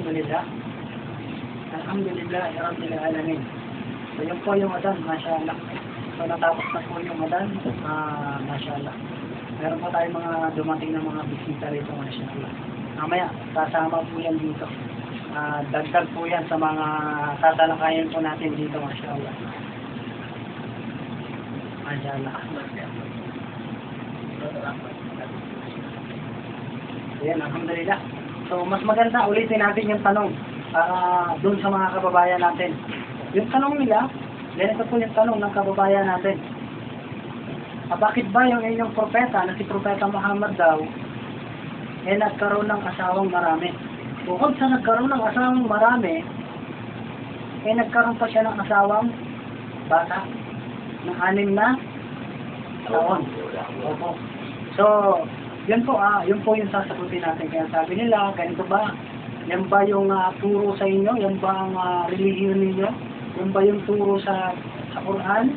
alhamdulillah. Alhamdulillah, Rabbil Alamin. So yun po yung Adan, mashallah. So natapos na po yung Adan, mashallah. Meron po tayong mga dumating na mga bisita rito, mashallah. Mamaya, kasama po yan dito. Dagdag po yan sa mga tatalakayan po natin dito, mashallah. Mashallah. Ayan, alhamdulillah. So mas maganda, ulitin natin yung tanong doon sa mga kababayan natin. Yung tanong nila, ganito po yung tanong ng kababayan natin. Bakit ba yung inyong propeta, na si Propeta Muhammad daw, nagkaroon ng asawang marami? Bukod sa nagkaroon ng asawang marami, nagkaroon pa siya ng asawang bata, ng 6 na taon. Opo. So, yun po yung sasagutin natin. Kaya sabi nila, ganito ba? Yan ba yung turo sa inyo? Yan ba ang religion ninyo? Yan ba yung turo sa Quran?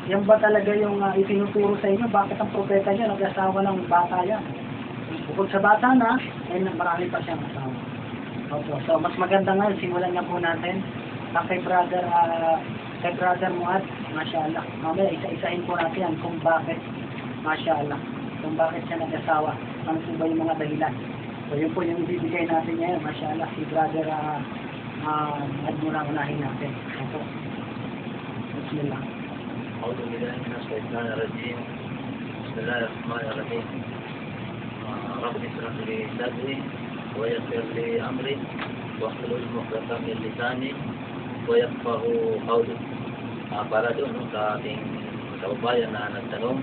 Yan ba talaga yung itinuturo sa inyo? Bakit ang propeta niya nag-asawa ng bata yan? Bukod sa bata na, marami pa siyang asawa. Okay. So, mas maganda nga, simulan na po natin kay brother Muad, mashallah. Mamaya, isa-isahin po natin yan kung bakit, mashallah, kung bakit siya nag-asawa. Ano po ba yung mga dahilan? So, yun po yung ibibigay natin ngayon, mashallah, si brother Muad muna unahin natin. Ito. Bismillah. أعوذ بالله من الشيطان الرجيم بسم الله الرحمن الرحيم رب اشرح لي صدري ويسر لي أمري واحلل عقدة من لساني ويفقهوا قولي. Para doon sa ating kababayan na nagtanong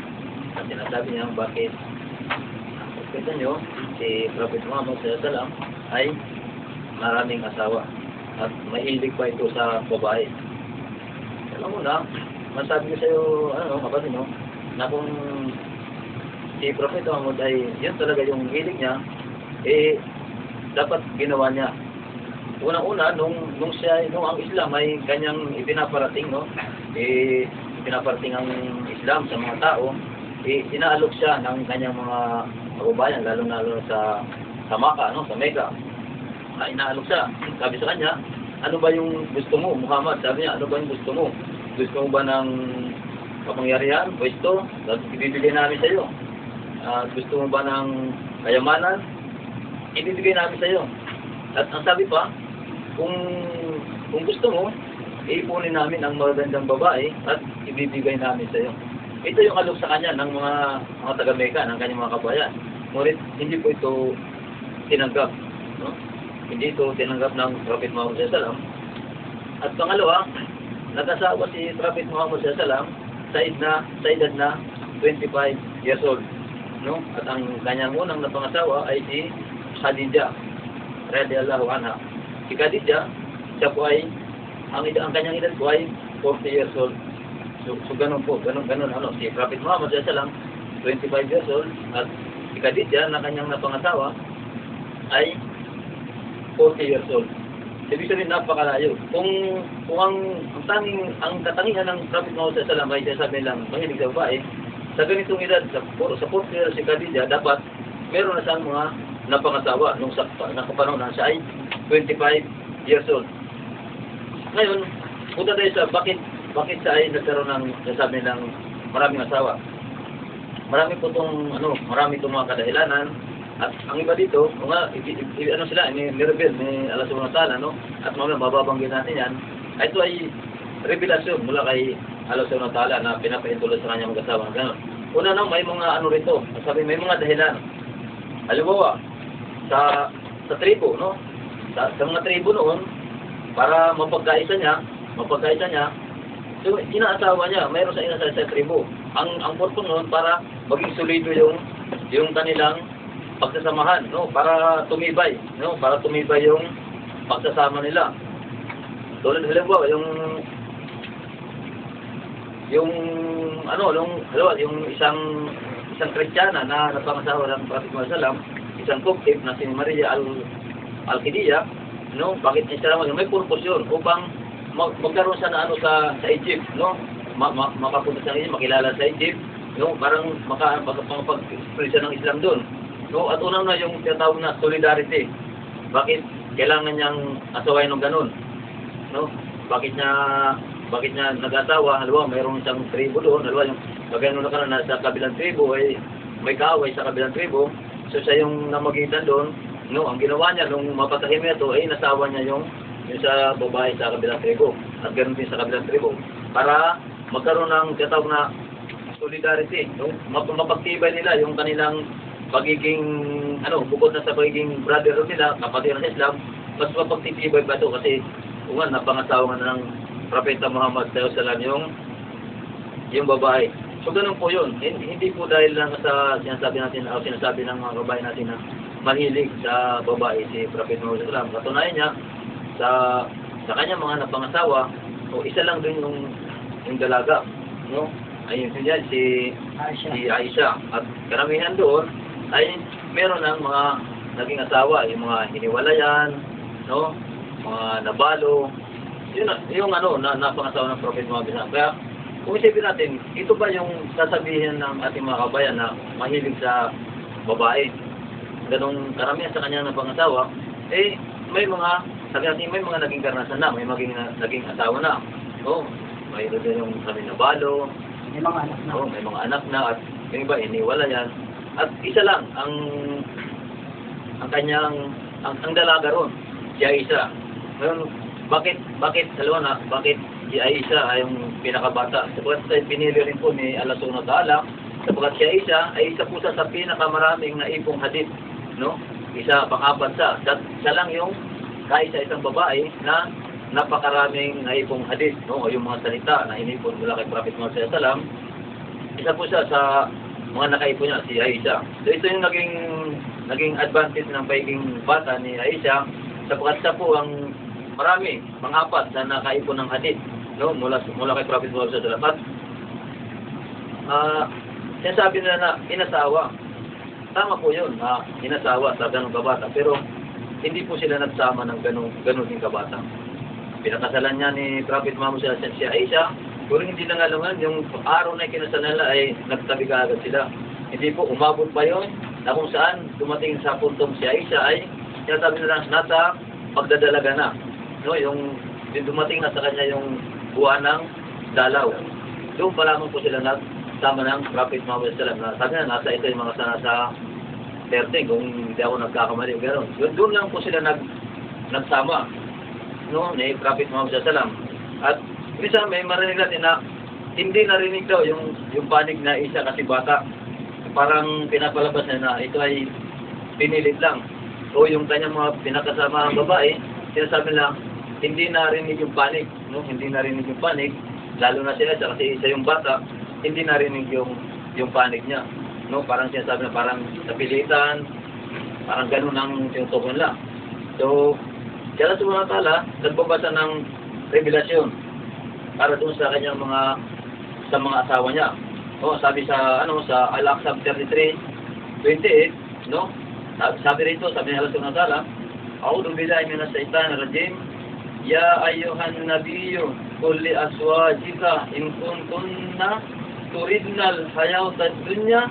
at sinasabi niya bakit ang propeta nyo, si Prophet Muhammad SAW ay maraming asawa at mahilig pa ito sa babae. Alam mo na, masabi ko sa iyo, kapatid, na kung si Prophet Muhammad ay yun talaga yung hilig niya, dapat ginawa niya. Unang-una, nung ang Islam ay kanyang ipinaparating, pinaparating ang Islam sa mga tao, inaalok siya ng kanyang mga kababayan, lalo sa Makkah, sa Mecca. Inaalok siya. Sabi sa kanya, ano ba yung gusto mo, Muhammad? Sabi niya, ano ba yung gusto mo? Gusto mo ba ng kapangyarihan, pwesto? Ibibigay namin sa iyo. Gusto mo ba ng kayamanan? Ibibigay namin sa iyo. At ang sabi pa, kung gusto mo, ipunin namin ang magandang babae at ibibigay namin sa iyo. Ito yung alok sa kanya ng mga taga-Mecca, ng kanyang mga kabayan. Ngunit hindi po ito tinanggap. Hindi ito tinanggap ng Prophet Muhammad SAW. At pangalawa, nag-asawa si Prophet Muhammad SAW sa edad na 25 years old. At ang kanyang unang napangasawa ay si Khadijah radhiyallahu anha. Si Khadijah, siya po ay ang kanyang edad po ay 40 years old. So ganun po, ganun si Prophet Muhammad SAW 25 years old at si Khadijah na kanyang napangasawa ay 40 years old. Ibig sabihin, napakalayo. Kung ang katangian ng Prophet Muhammad SAW ay sabi lang, mahilig sa babae, sa ganitong edad, sa 40 years si Khadijah, dapat meron na siyang mga napangasawa nung sa panahon na siya ay 25 years old. Ngayon, punta tayo sa bakit siya ay nagkaroon ng sasabi ng maraming asawa. Marami itong mga kadahilanan. At ang iba dito, sila, ni-reveal ni Allah Subhanahu wa Ta'ala, at mamaya mababanggit natin yan, ito ay revelasyon mula kay Allah Subhanahu wa Ta'ala na pinapaintulad sa kanya mag-asawa. Ganon. Una may mga rito, sabi may mga dahilan. Halimbawa, sa tribo, sa mga tribo noon, para mapagkaisa niya, so inaasawa niya, mayroon sa inaasawa sa tribo. Ang purpose noon para maging solido yung kanilang pagsasamahan, para tumibay, para tumibay yung pagsasama nila. Tulad halimbawa yung isang Kristiyana na napangasawa ng Prophet Muhammad SAW, isang Coptic na si Maria Al-Qidiyya, bakit niya siya naman, may purpose yun upang magkaroon siya na sa Egypt, makapunta sa Egypt, makilala sa Egypt, parang makapag-express siya ng Islam doon. At unang na yung tinatawag na solidarity. Bakit kailangan niyang asawain ng ganun. No? Bakit niya nag-asawa? Halimbawa, mayroong isang tribo doon. Halimbawa, yung pagano na ka na sa kabilang tribo ay may kaaway sa kabilang tribo. So siya yung namagitan doon. No, ang ginawa niya nung mapatahim niya ito ay nasawa niya yung sa babae sa kabilang tribo. At ganoon din sa kabilang tribo. Para magkaroon ng katawag na solidarity. No? Mapagtibay nila yung kanilang pagiging, bukod na sa pagiging brother nila, kapatid ng Islam, mas mapagtitibay pa ito kasi kung napangasawa na ng Propeta Muhammad SAW yung babae. So ganun po yun. Hindi po dahil lang sa sinasabi natin o sinasabi ng mga babae natin na mahilig sa babae si Propeta Muhammad SAW. Katunayan niya sa kanya mga napangasawa, o isa lang din yung dalaga, no? Ayun niya si Aisha. At karamihan doon ay meron ng mga naging asawa, yung mga hiniwalayan, no? Mga nabalo, yung napangasawa ng Prophet Muhammad. Kaya kung isipin natin, ito ba yung sasabihin ng ating mga kabayan na mahilig sa babae? Ganong karamihan sa kanyang napangasawa, may mga naging karanasan na, may naging asawa na. Oh, mayroon din yung kami nabalo, May mga anak na. may mga anak na, at yung iba iniwala yan. At isa lang ang dalaga ron, si Aisha. Ngayon, bakit si Aisha ay yung pinakabata? Sapagkat pinili rin po ni Allah Subhanahu wa Ta'ala, sapagkat si Aisha ay isa po sa pinakamaraming naipong hadith, no? Isa pang-apat siya lang yung isang babae na napakaraming naipong hadith, no? O yung mga salita na inipon mula kay Prophet Muhammad SAW. Isa po siya sa mga nakaipon niya, si Aisha. So ito yung naging advantage ng pagiging bata ni Aisha, sapagkat siya po ang marami, pang-apat na nakaipon ng hadith, no? Mula kay Prophet Muhammad SAW. At sinasabi nila na inasawa. Tama po yun, inasawa sa ganong kabata. Pero hindi po sila nagsama ng ganun din kabata. Pinakasalan niya ni Prophet Muhammad SAW si Aisha, pero hindi na nga naman, yung araw na kinasalan nila ay nagtabi ka agad sila. Hindi po, umabot pa yun, na kung saan dumating sa puntong si Aisha ay sinasabi nila nasa pagdadalaga na. No, yung dumating na sa kanya yung buwan ng dalaw. Doon pa lamang po sila nagsama ng Prophet Muhammad SAW. Sabi na, nasa ito yung mga nasa 13, kung hindi ako nagkakamali, gano'n. Doon lang po sila nagsama, no, ni Prophet Muhammad SAW. At isa may marinig natin na hindi narinig daw yung panig na Aisha kasi bata. Parang pinapalabas na ito ay pinilit lang. O yung kanyang mga pinakasama ang babae, sinasabi lang, hindi narinig yung panig, no? Hindi narinig yung panig, lalo na siya kasi isa yung bata, hindi narinig yung panig niya. No, parang sinasabi na parang napilitan, parang gano'n ang tinutukoy nila. So, kaya Subhanahu wa Ta'ala, nagbabasa ng revelasyon para doon sa kanyang mga asawa niya. O, sabi sa Al-Aqsa 33:28, no? Sabi rito, sabi ni Allah Subhanahu wa Ta'ala, A'udhu billahi minash shaitanir rajim. Ya ayyuhan nabiyyu qul li azwajika in kuntunna turidnal hayatad dunya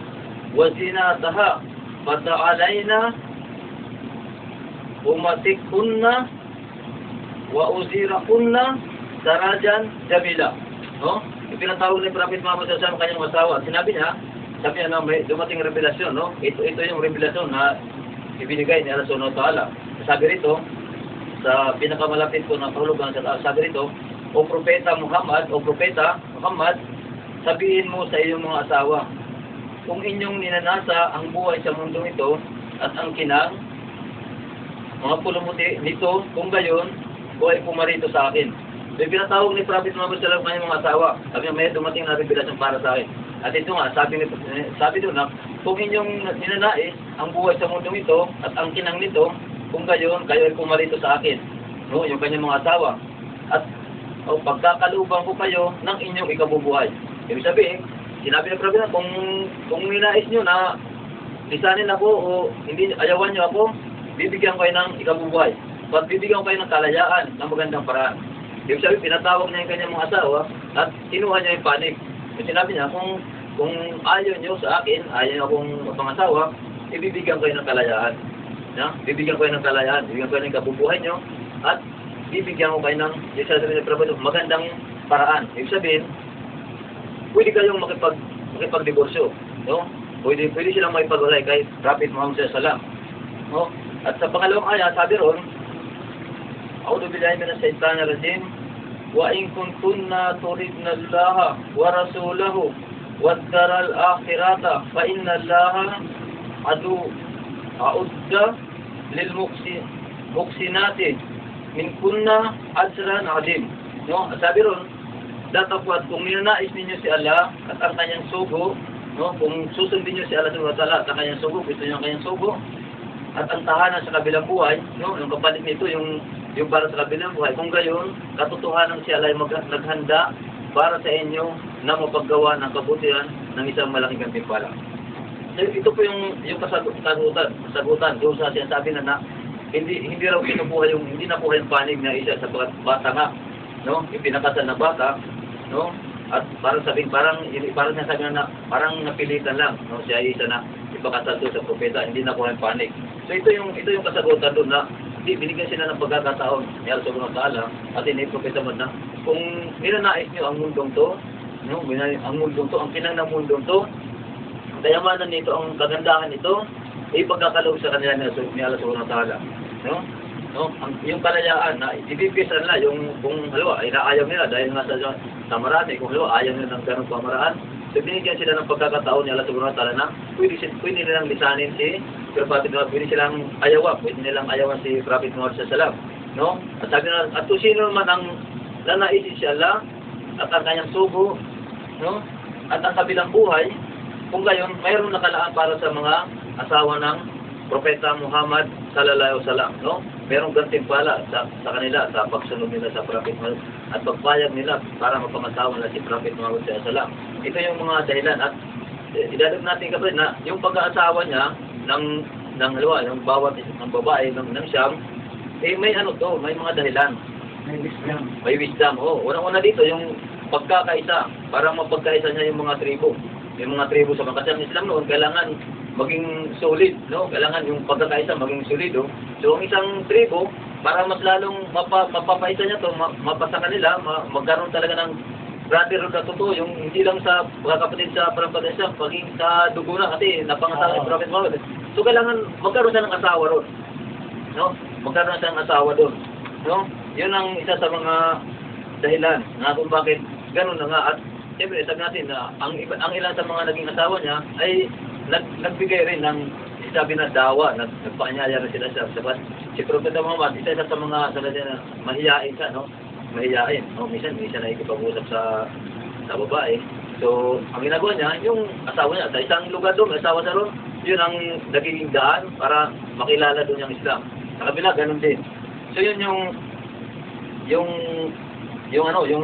wa zinataha fata'alaina umatikunna wa uzirakunna sarajan jamila. No? Ipinatawag ni Prophet Muhammad SAW kanyang asawa. Sinabi niya na may dumating revelasyon, no? Ito yung revelasyon na ibinigay ni Allah Subhanahu wa Ta'ala. Sabi rito, sa pinakamalapit ko na kahulugan, sabi rito, O Propeta Muhammad, sabihin mo sa iyong mga asawa, kung inyong ninanasa ang buhay sa mundong ito at ang kinang, mga pulumuti nito, kung gayon, o ay pumarito sa akin. So, pinatawag ni Prophet Muhammad SAW kanyang mga asawa. Sabi niya, may dumating na revelasyon para sa akin. At ito nga, sabi doon na, kung inyong ninanais ang buhay sa mundong ito at ang kinang nito, kung gayon, kayo ay pumarito sa akin. No, yung kanyang mga asawa. At pagkakalubang ko kayo ng inyong ikabubuhay. Ibig sabihin, sinabi ng Prophet na kung ninais nyo na lisanin ako o hindi ayawan nyo ako, bibigyan kayo ng ikabubuhay. At bibigyan kayo ng kalayaan ng magandang paraan. Ibig sabihin, pinatawag niya yung kanyang mga asawa at kinuha niya yung panig. Yung sinabi niya, kung ayaw nyo sa akin, ayaw akong pangasawa, ibibigyan kayo ng kalayaan. bibigyan ko kayo ng kalayaan, bibigyan ko kayo ng kabubuhay nyo, at bibigyan ko kayo ng magandang paraan. Ibig sabihin, pwede kayong makipag-diborsyo, no? Pwede silang makipag-ulay kay Prophet Muhammad sallallahu alaihi wasallam, no? At sa pangalawang ayat, sabi ron, A'udhu billahi minash shaitanir rajim, wa in kuntunna turidna Allah wa rasulahu wad daral akhirata fa inna Allah a'udda lil muhsinati min kunna ajran azim. No, sabi ron, datapwat kung ninanais ninyo si Allah at ang kanyang sugo, no, kung susundin niyo si Allah subhanahu wa ta'ala at ang kanyang sugo, gusto niyo ang kanyang sugo, at ang tahanan sa kabilang buhay, no, yung kapalit nito, yung para sa kabilang buhay, kung gayon, katotohanan si Allah ay naghanda para sa inyo na mapaggawa ng kabutihan ng isang malaking gantimpala. So, ito po yung kasagutan doon sa sinasabi na hindi raw kinukuha hindi nakuha yung panig na isa sa bata nga, no, ipinakasal na bata, no, at parang sinasabi na parang napilitan lang, no, siya ay isa na ipakasal doon sa propeta, hindi nakuha yung panig. So ito yung kasagutan doon na binigyan sila ng pagkakataon ni Allah subhanahu wa ta'ala at propeta man na kung ninanais nyo ang mundong to, no, ang kinang ng mundong to, ang kayamanan nito, ang kagandahan nito, ay pagkakaloob sa kanila ni Allah subhanahu wa ta'ala, no? Yung kalayaan na ibibigay nila yung kung halimbawa ay naayaw nila dahil nga sa marami, kung halimbawa ayaw nila ng ganong pamaraan, so binigyan sila ng pagkakataon ni Allah subhanahu wa ta'ala na pwede nilang lisanin si Prophet Muhammad, pwede nilang ayawan si Prophet Muhammad sallallahu alaihi wasallam, no? At sabi na, at kung sino man ang nanaisin si Allah at ang kanyang sugo, no, at ang kabilang buhay, kung gayon mayroong nakalaan para sa mga asawa ng Propeta Muhammad sallallahu alaihi wasallam, no? Merong gantimpala sa kanila sa pagsunod nila sa Prophet Muhammad at pagpayag nila para mapangasawa nila si Prophet Muhammad sallallahu alaihi wasallam. Ito yung mga dahilan at idadagdag natin kapatid na yung pag-aasawa niya ng halimbawa, yung bawat ng babae ng Siyam, may may mga dahilan. May wisdom. Unang-una dito yung pagkakaisa, para mapagkaisa niya yung mga tribo. Yung mga tribo sa kasi ang Islam noon kailangan maging solid, no? Kailangan yung pagkakaisa maging solido. So ang isang tribo, para mas lalong mapapaisa niya to, mapasa kanila, magkaroon talaga ng brotherhood na totoo, yung hindi lang sa mga kapatid sa Islam, paging sa dugo na kasi napangasawa ni Prophet Muhammad. So kailangan magkaroon siya ng asawa ron, no? Magkaroon siya ng asawa doon, no? Yun ang isa sa mga dahilan na kung bakit gano'n na nga. At siyempre sabi natin na ang ilan sa mga naging asawa niya ay nagbigay rin ng sabi na dawa, nagpaanyaya rin sila sa sabat. Si Prophet Muhammad, isa sa mga sabi na mahiyain siya, no? Mahiyain, no? Minsan na ikipag-usap sa babae. So, ang ginagawa niya, yung asawa niya, sa isang lugar doon, may asawa siya doon, yun ang naging daan para makilala doon yung Islam. Sa kabila, ganun din. So, yun yung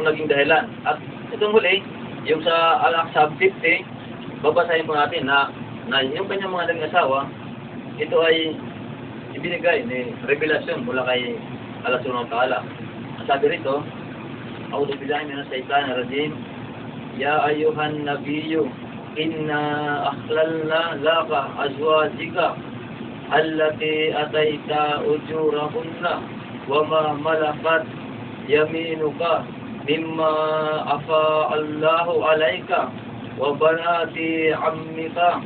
naging dahilan. At itong huli, yung sa Al-Aqsa 50, babasahin po natin na yung kanyang mga naging asawa, ito ay ibinigay ni revelasyon mula kay Allah subhanahu wa ta'ala. Ang sabi rito, A'udhu billahi minash shaitanir rajim, Ya ayyuhan nabiyyu, inna akhlalna laka azwajika allati ataita ujurahunna wa ma malakat yaminuka mimma afa Allahu alayka wa banati ammika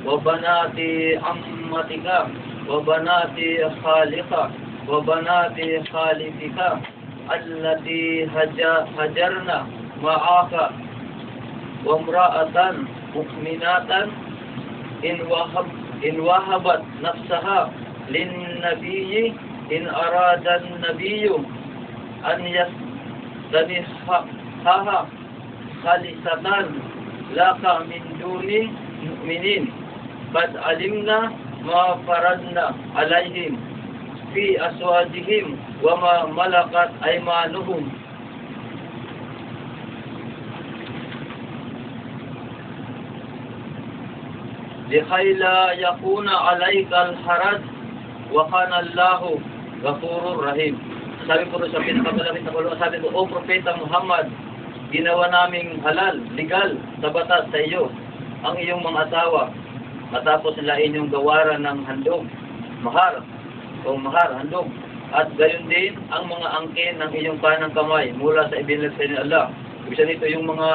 wa banati ammatika wa banati khalika wa banati khalifika allati hajarna ma'aka wa imra'atan mu'minatan in wahabat nafsaha lin nabiyyi in arada an-nabiyyu an yastanihaha khalisatan laka min duni mu'minin qad alimna ma faradna alayhim fi aswajihim wa ma malakat aymanuhum. Likhay la yakuna alaykal haraj wa kana Allahu ghafurur rahim. Sabi po sa pinakamalapit na kulungan, sabi ko, O Propeta Muhammad, ginawa naming halal, legal, sa batas sa iyo, ang iyong mga asawa, matapos nila inyong gawaran ng handog, mahar o mahar, handog. At gayon din ang mga angkin ng iyong kanang kamay mula sa ibinlag sa inyo Allah. Ibig nito yung mga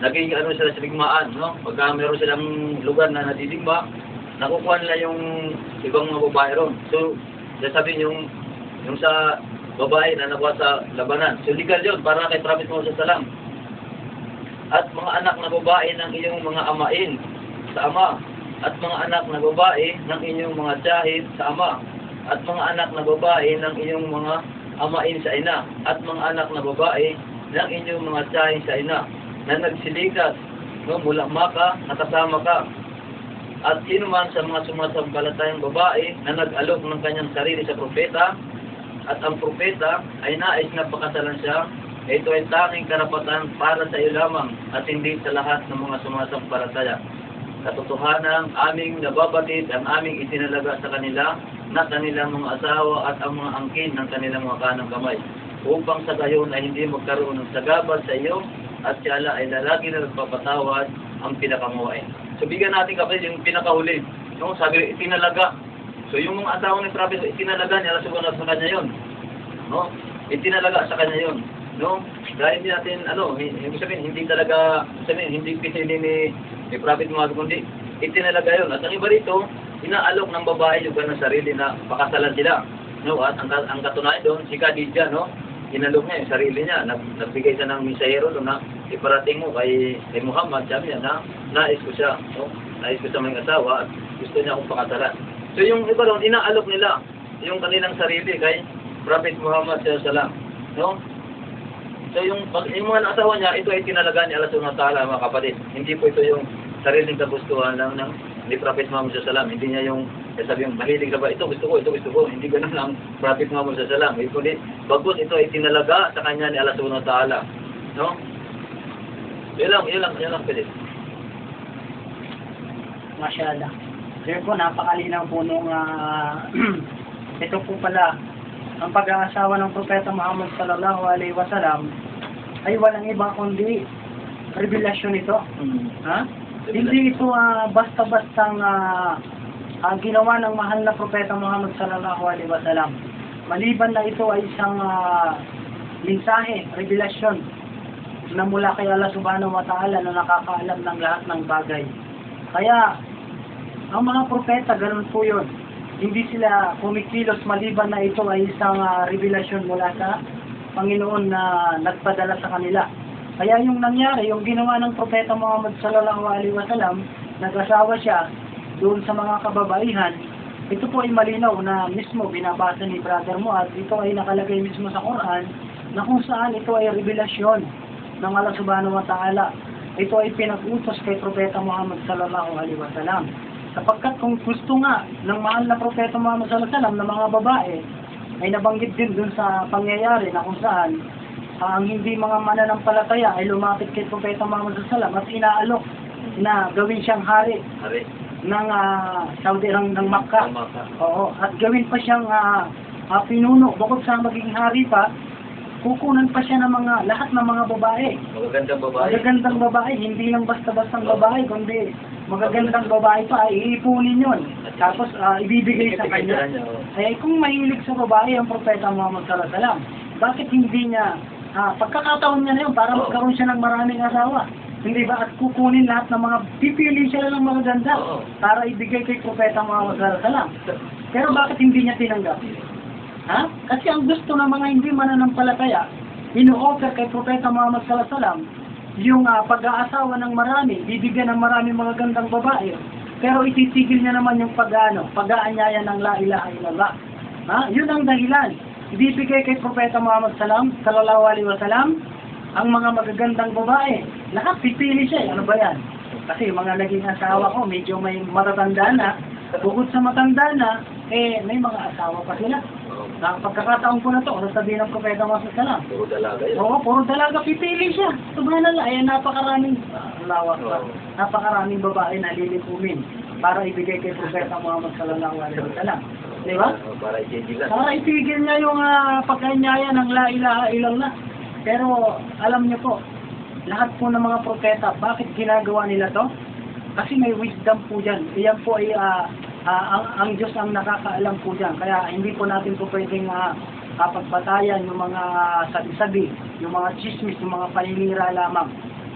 naging ano sila sa digmaan, no? Pagka meron silang lugar na nadidigma, nakukuha nila yung ibang mga babae ron. So, sasabihin yung sa babae na nakuha sa labanan. So, legal yun para kay Prophet Muhammad sallam. At mga anak na babae ng iyong mga amain sa ama. At mga anak na babae ng inyong mga tiyahid sa ama. At mga anak na babae ng iyong mga amain sa ina. At mga anak na babae ng inyong mga tiyahid sa ina na nagsilikas, no, mula Maka, nakasama ka. At sino man sa mga sumasampalatayang babae na nag-alok ng kanyang sarili sa propeta, at ang propeta ay nais na pakasalan siya, ito ay tanging karapatan para sa iyo lamang at hindi sa lahat ng mga sumasampalataya. Katotohanan, aming nababatid ang aming itinalaga sa kanila na kanilang mga asawa at ang mga angkin ng kanilang mga kanang kamay, upang sa gayon ay hindi magkaroon ng sagabal sa iyo at si Allah ay lalagi na nagpapatawad ang pinakamuwain. So bigyan natin kapatid yung pinakahuli. No? Sabi, itinalaga. So yung mga asawa ni Prophet, itinalaga niya, nasusunod sa kanya yun. No? Itinalaga sa kanya yun. No? Dahil hindi natin, ibig sabihin, hindi talaga, hindi pinili ni Prophet Muhammad, kundi itinalaga yun. At ang iba rito, inaalok ng babae yung ganang sarili na pakasalan sila. No? At ang katunayan doon, si Khadija, no? Inalok niya yung sarili niya. Nagbigay siya ng misayero doon na iparating mo kay Muhammad. Sabi niya na nais ko siya. No? Nais ko siya may asawa at gusto niya akong pakasalan. So yung iba doon, inaalok nila yung kanilang sarili kay Prophet Muhammad sallallahu. No? So yung mga asawa niya, ito ay tinalaga ni Allah subhanahu wa ta'ala, mga kapatid. Hindi po ito yung sariling kagustuhan lang ni Prophet Muhammad sallallahu. Hindi niya yung sabi yung mahilig ka ba, ito gusto ko. Hindi ganun ang Prophet Muhammad sallallahu. Kundi bagus ito ay tinalaga sa kanya ni Allah subhanahu wa ta'ala. No? Yan lang pwede. Masyaallah. Sir po, napakalinaw po nung ito po pala, ang pag-aasawa ng Propeta Muhammad sallallahu alaihi wasallam ay walang iba kundi revelasyon ito. Ha? Hindi ito basta-bastang ginawa ng mahal na Propeta Muhammad sallallahu alaihi wasallam. Maliban na ito ay isang mensahe, revelasyon na mula kay Allah subhanahu wa ta'ala na nakakaalam ng lahat ng bagay. Kaya ang mga propeta, ganun po yun. Hindi sila kumikilos maliban na ito ay isang revelasyon mula sa Panginoon na nagpadala sa kanila. Kaya yung nangyari, yung ginawa ng Propeta Muhammad sallallahu alaihi wasallam, nag-asawa siya doon sa mga kababaihan, ito po ay malinaw na mismo binabasa ni Brother mo at ito ay nakalagay mismo sa Quran na kung saan ito ay revelasyon ng Allah subhanahu wa ta'ala. Ito ay pinag-utos kay Propeta Muhammad sallallahu alaihi wasallam. Sapagkat kung gusto nga ng mahal na Propeta Muhammad sallallahu alaihi wasallam ng mga babae, ay nabanggit din dun sa pangyayari na kung saan ang hindi mga mananampalataya ay lumapit kay Propeta Muhammad sallallahu alaihi wasallam at inaalok na gawin siyang hari ng Saudi ng Makkah. Oo, at gawin pa siyang pinuno. Bukod sa magiging hari pa, kukunan pa siya ng lahat ng mga babae. Magagandang babae, hindi lang basta-bastang babae, kundi magagandang babae pa, iipunin yun. Tapos ibibigay sa kanya. Ay kung mahilig sa babae ang Propeta Muhammad sallallahu alaihi wasallam, bakit hindi niya pagkakataon niya na yun para magkaroon siya ng maraming asawa? Hindi ba? At kukunin lahat ng mga, pipili siya ng mga ganda para ibigay kay Propeta Muhammad sallallahu alaihi wasallam. Pero bakit hindi niya tinanggap? Ha? Kasi ang gusto ng mga hindi mananampalataya, ino-offer kay Propeta Muhammad sallallahu alaihi wasallam yung pag-aasawa ng marami, bibigyan ng marami mga gandang babae. Pero ititigil niya naman yung pag-aanyaya ng la ilaha illallah. Ha? Yun ang dahilan. Ibibigay kay Propeta Muhammad sallallahu alaihi wasallam ang mga magagandang babae. Lahat pipili siya. Ano ba yan? Kasi mga naging asawa ko, medyo may matatanda na. Bukod sa matanda na, may mga asawa pa sila. Pagkakataon ko na to, sabihin ng Propeta Muhammad sallallahu alaihi wasallam. Puro dalaga yun. Oo, puro dalaga, pipili siya. Subhanallah, napakaraming napakaraming babae na lilipumin para ibigay kay Propeta Muhammad sallallahu alaihi wasallam. Di ba? Para itigil Para itigil niya yung pagkanyaya ng la ilaha illallah. Pero alam niyo po, lahat po ng mga propeta, bakit ginagawa nila to? Kasi may wisdom po dyan. Iyan po ay ang Diyos ang nakakaalam po dyan. Kaya hindi po natin po pwedeng pagbatayan yung mga sabi-sabi, yung mga chismis, yung mga paninira lamang.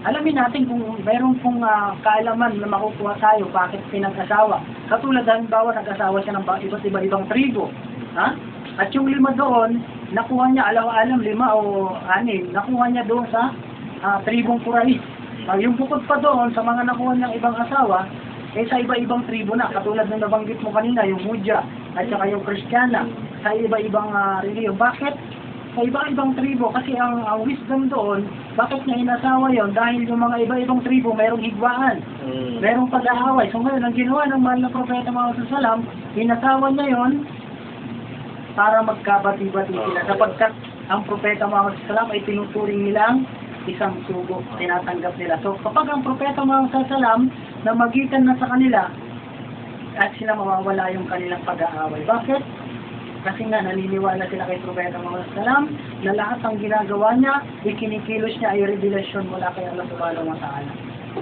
Alamin natin kung mayroon pong kaalaman na makukuha tayo bakit pinag-asawa. Katulad halimbawa, nag-asawa siya ng iba't iba-ibang tribo. Ha? At yung 5 doon, nakuha niya, alam 5 o 6, nakuha niya doon sa tribong Quraysh. Yung bukod pa doon, sa mga nakuha niyang ibang asawa, sa iba-ibang tribo na, katulad ng nabanggit mo kanina, yung Hudya, at saka yung Kristiyana, sa iba-ibang reliyon. Bakit? Sa iba-ibang tribo, kasi ang wisdom doon, bakit niya inasawa yon? Dahil yung mga iba-ibang tribo, mayroong higwaan, mayroong pag-aaway. So ngayon, ang ginawa ng mahal na Propeta Muhammad SAW, inasawa niya yon para magkabati-bati sila. Sapagkat ang Propeta Muhammad SAW ay tinuturing nilang isang sugo, tinatanggap nila. So kapag ang Propeta Muhammad SAW na magitan na sa kanila, at sila mawawala yung kanilang pag-aaway. Bakit? Kasi nga naniniwala sila kay Propeta Muhammad SAW na lahat ng ginagawa niya, ikinikilos niya ay revelasyon mula kay Allah Subhanahu wa Ta'ala.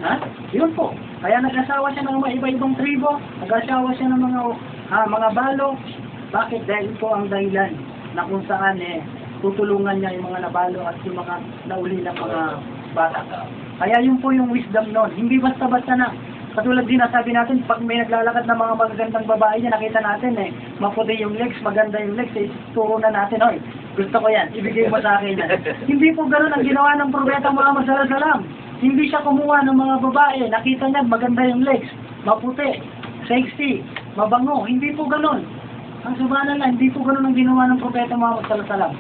Ha? Yun po. Kaya nag-asawa siya ng mga iba-ibang tribo, nag-asawa siya ng mga balo. Bakit? Dahil po ang dahilan na kung saan tutulungan niya yung mga nabalo at yung mga nauli ng mga bata. Kaya yun po yung wisdom noon. Hindi basta-basta na. Katulad din sabi natin, pag may naglalakad ng mga magagandang babae niya, nakita natin maputi yung legs, maganda yung legs, turo na natin, oy, gusto ko yan, ibigay mo sa akin yan. Hindi po ganoon ang ginawa ng Propeta Muhammad sallallahu alaihi wasallam. Hindi siya kumuha ng mga babae, nakita niya maganda yung legs, maputi, sexy, mabango. Hindi po ganoon. Ang subhanallah, hindi po ganoon ang ginawa ng Propeta Muhammad sallallahu alaihi wasallam.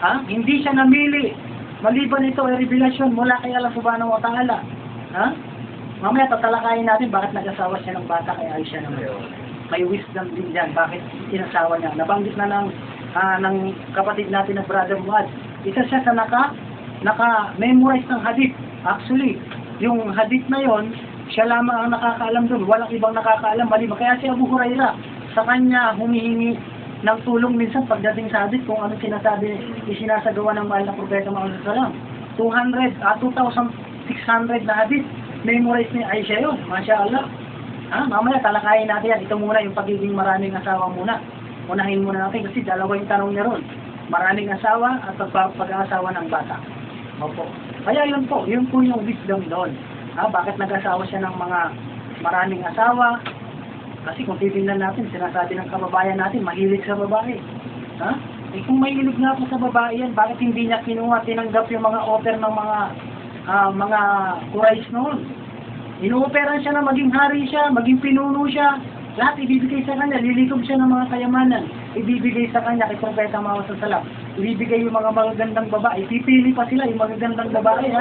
Ha? Hindi siya namili. Maliban ito ay revelasyon mula kay Allah Subhanahu wa Ta'ala. Ha? Mamaya tatalakayin natin bakit nag-asawa siya ng bata kay Aisha naman. May wisdom din dyan. Bakit inasawa niya? Nabanggit na ng kapatid natin na Brother Muad. Isa siya sa naka-memorize ng hadith. Actually, yung hadith na yon, siya lamang ang nakakaalam doon. Walang ibang nakakaalam. Maliban. Kaya si Abu Hurairah, sa kanya humihingi ng tulong minsan pagdating sa hadith kung ano isinasagawa ng mahal na Propeta Muhammad sallallahu alaihi wasallam. 2,600 na hadith. Memorize ni Aisha yun. Masya Allah. Mamaya talakayin natin yan. Ito muna yung pagiging maraming asawa muna. Unahin muna natin kasi dalawa yung tanong niya ron. Maraming asawa at pag-aasawa ng bata. Opo. Kaya yun po yung wisdom doon. Bakit nag-asawa siya ng mga maraming asawa? Kasi kung titingnan natin, sinasabi ng kababayan natin, mahilig sa babae. Kung mahilig nga po sa babae yan, bakit hindi niya kinuha, tinanggap yung mga offer ng mga Quraysh noon? Inuoperan siya na maging hari siya, maging pinuno siya. Lahat ibibigay sa kanya, lilikob siya ng mga kayamanan. Ibibigay sa kanya kay Propeta Muhammad sallallahu alaihi wasallam. Ibibigay yung mga magagandang babae. Pipili pa sila yung magagandang babae.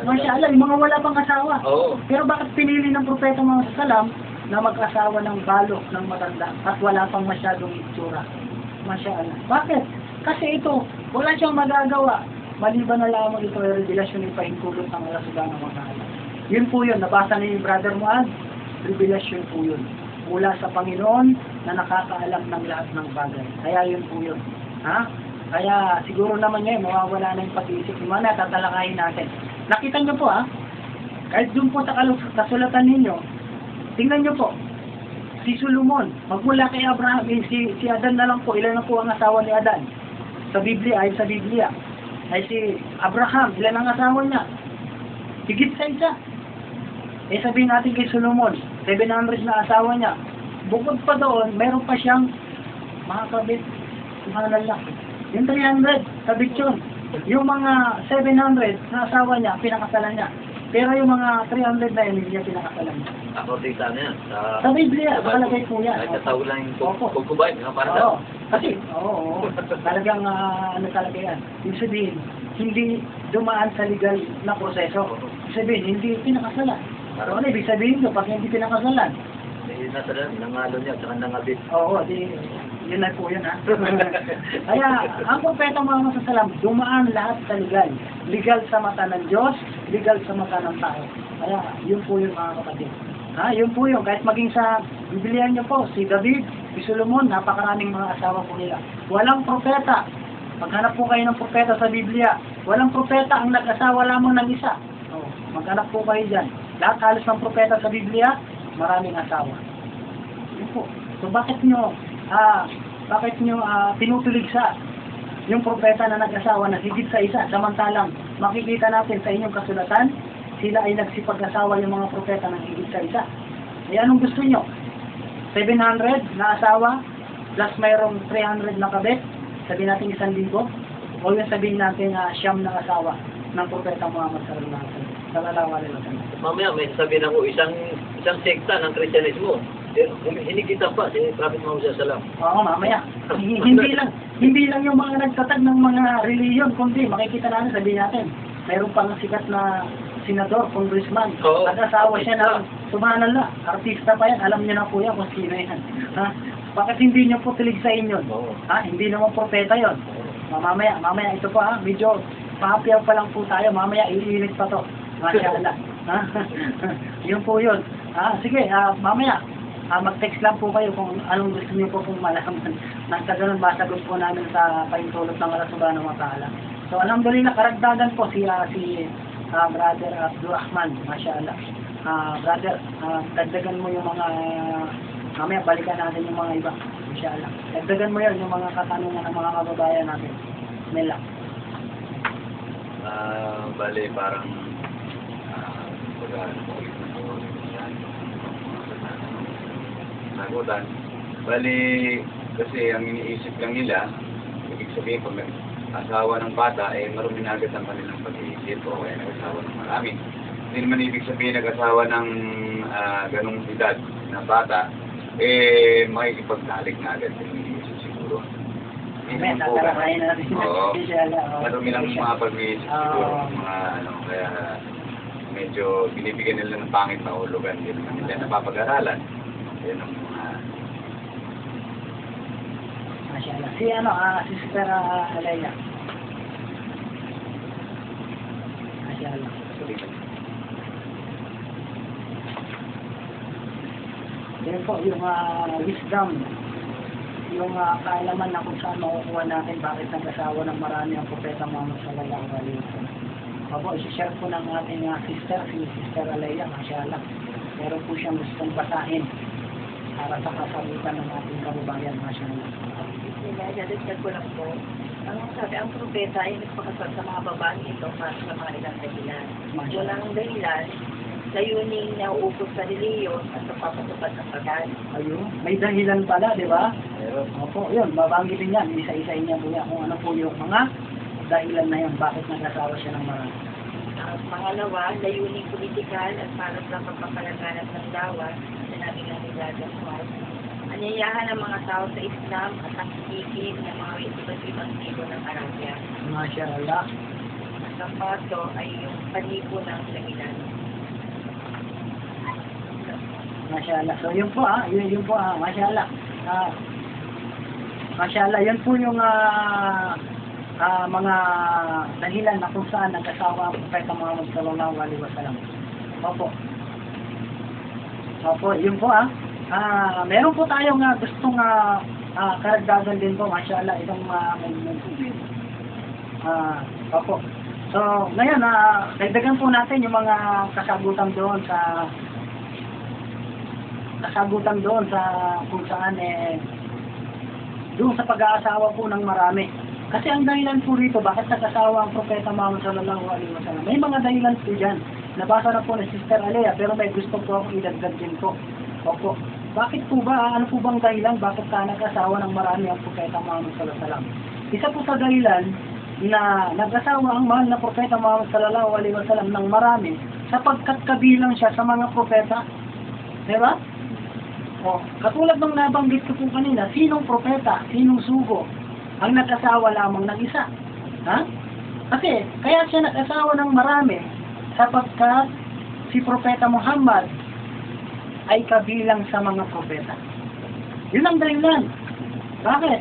Masya Allah, yung mga wala pang asawa. Pero bakit pinili ng Propeta Muhammad sallallahu alaihi wasallam na mag-asawa ng balok ng matanda at wala pang masyadong itsura? Masya Allah. Bakit? Kasi ito, wala siyang magagawa. Maliban na lamang ito ay revelasyon ng pahingkulot ng Allah Subhanahu wa Ta'ala. Yun po yun, nabasa ni Brother Muad, revelasyon po yun. Mula sa Panginoon na nakakaalam ng lahat ng bagay. Kaya yun po yun. Kaya siguro naman ngayon, mawawala na yung pag-iisip. Yung mga tatalakayin natin. Nakita nyo po kahit dun po sa kasulatan ninyo, tingnan nyo po, si Solomon, magmula kay Abraham, si Adan na lang po, ilan na po ang asawa ni Adan? Sa Biblia, ay sa Biblia. Ay si Abraham, ilan ang asawa niya? Higit sa isa. Sabihin natin kay Solomon, 700 na asawa niya. Bukod pa doon, meron pa siyang mga kabit. Subhanallah. Yung 300, kabit yun. Yung mga 700 na asawa niya, pinakasalan niya. Pero yung mga 300 na yun, hindi niya pinakasalan. Ako dito na yan. Sa Biblia, nakalagay po yan. Nagkataw lang yung kukubain. Para kasi, talagang talaga yan. Ibig sabihin, hindi dumaan sa legal na proseso. Ibig sabihin, hindi pinakasalan. Pero ano ibig sabihin nyo, pag hindi pinakasalan? Hindi nasalan, nangalo niya, saka nangabit. Yun na po yun Kaya, ang Propeta Muhammad sallallahu alaihi wasallam, dumaan lahat sa legal. Legal sa mata ng Diyos, legal sa mata ng tao. Kaya, yun po yun mga kapatid. Yun po yun. Kahit maging sa Biblia niyo po, si David, si Solomon, napakaraming mga asawa po nila. Walang propeta. Maghanap po kayo ng propeta sa Biblia. Walang propeta ang nag-asawa lamang ng isa. Maghanap po kayo dyan. Lahat halos ng propeta sa Biblia, maraming asawa. Opo. So bakit nyo tinutuligsa yung propeta na nag-asawa na higit sa isa, samantalang makikita natin sa inyong kasulatan, sila ay nagsipag-asawa yung mga propeta ng higit sa isa. Eh anong gusto nyo? 700 na asawa, plus mayroong 300 na kabit, sabihin natin 1,000, o yung sabihin natin siyam na asawa ng propeta Muhammad sallallahu alaihi wasallam. Mamaya may sabihin ako isang sekta ng Kristyanismo. Hindi kita pa si Prophet Muhammad sallallahu alaihi wasallam. Oo, mamaya. Hindi lang yung mga nagtatag ng mga reliyon, kundi makikita natin, sabihin natin, mayroon pang sikat na senador, congressman, Oo. nag-asawa siya ng subhanallah, artista pa yan, alam niyo na po yan kung sino yan. Ha? Bakit hindi niyo po tiligsain yun? Oo. Ha? Hindi naman propeta yun. Mamaya ito po ha, medyo pahapiyaw pa lang po tayo, mamaya iinit pa to. Masyaallah. Ha? Yun po yun. Sige, mamaya, mag-text lang po kayo kung anong gusto niyo po kung malaman. Nasa ganun, masagot po namin sa paintulot ng Allah subhanahu wa ta'ala. So, alhamdulillah, karagdagan po si Brother Abdurrahman, masyaallah. Brother, dagdagan mo yung mga, mamaya balikan natin yung mga iba, masyaallah. Dagdagan mo yun, yung mga katanungan ng mga kababayan natin. Mela. Bali, parang nagutan. Bali, kasi ang iniisip lang nila, ibig sabihin pag asawa ng bata, marumi na agad ang kanilang pag-iisip o kaya nag-asawa ng marami. Hindi naman ibig sabihin nag-asawa ng ganong edad na bata, makikipagdalik na agad yung iniisip siguro. Mamaya, tatalakayin na natin. Oo. Inshallah. Marumi lang mga pag-iisip siguro, mga kaya medyo binibigyan nila ng pangit na hulugan, hindi naman nila napapag-aralan. Yan ang mga Masyaallah. Si Sister Alaya. Masyaallah. Yan po, yung wisdom, yung kaalaman na kung saan makukuha natin bakit nag-asawa ng marami ang propeta Muhammad sallallahu alaihi wasallam. Opo, isi-share po ng ating sister, si Sister Alaya, masyaallah. Meron po siyang gustong basahin para sa kasagutan ng ating kababayan, masyaallah. Dadagdag ko lang po. Ang sabi, ang propeta ay nagpakasal sa mga babaeng ito para sa mga ilang dahilan. Unang dahilan, layuning na uupos sa reliyon at napapatupad ng pagod. Ayun, may dahilan pala, di ba? meron. Opo, yun, babanggitin yan. Isa-isain niya po yan kung ano po yung mga dahilan na yun, bakit nag-asawa siya ng marami. Pangalawa, layuning politikal at para sa pagpapalaganap ng dawa na namin ang nilagas mo. Anyayahan ang mga tao sa Islam at ang higit ng mga iba't ibang tipo ng Arabia. Masyaallah. At ang pato ay yung panipo ng dahilan. Masyaallah. So yun po yun po masyaallah. Masyaallah, yun po yung mga dahilan na kung saan nag-asawa ang Propeta Muhammad sallallahu alaihi wasallam. Opo. Opo, yun po meron po tayong gustong karagdagan din po, masyaallah, itong opo. So, ngayon, dagdagan po natin yung mga kasagutan doon sa kung saan doon sa pag-aasawa po ng marami. Kasi ang dahilan po rito, bakit nag-asawa ang Propeta Muhammad sallallahu alaihi wasallam? May mga dahilan po dyan. Nabasa na po ni Sister Alea, pero may gusto po akong idagdag din po. Opo. Bakit po ba, ano po bang dahilan, bakit ka nag-asawa ng marami ang Propeta Muhammad sallallahu alaihi wasallam? Isa po sa dahilan na nag-asawa ang mahal na Propeta Muhammad sallallahu alaihi wasallam ng marami sapagkat kabilang siya sa mga propeta. Diba? O, katulad ng nabanggit ko po kanina, sinong propeta, sinong sugo ang nag-asawa lamang ng isa? Ha? Kasi, kaya siya nag-asawa ng marami sapagkat si Propeta Muhammad ay kabilang sa mga propeta. Yun ang dahilan. Bakit?